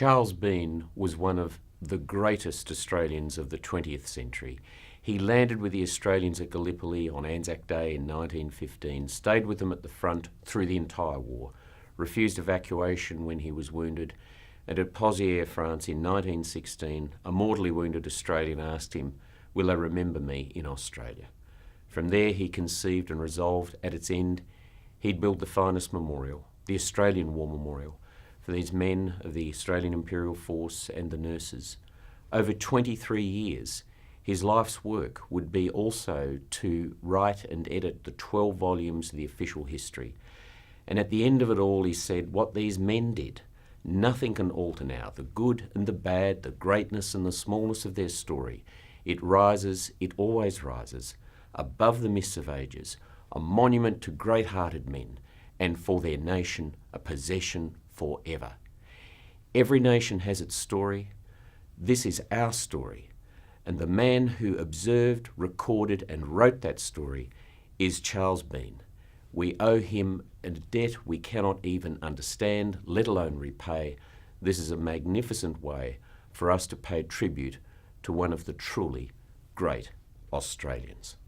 Charles Bean was one of the greatest Australians of the 20th century. He landed with the Australians at Gallipoli on Anzac Day in 1915, stayed with them at the front through the entire war, refused evacuation when he was wounded, and at Pozières, France in 1916, a mortally wounded Australian asked him, "Will they remember me in Australia?" From there he conceived and resolved, at its end, he'd build the finest memorial, the Australian War Memorial, for these men of the Australian Imperial Force and the nurses. Over 23 years, his life's work would be also to write and edit the 12 volumes of the official history. And at the end of it all, he said, what these men did, nothing can alter now. The good and the bad, the greatness and the smallness of their story. It rises, it always rises, above the mists of ages, a monument to great-hearted men, and for their nation, a possession forever. Every nation has its story. This is our story. And the man who observed, recorded, and wrote that story is Charles Bean. We owe him a debt we cannot even understand, let alone repay. This is a magnificent way for us to pay tribute to one of the truly great Australians.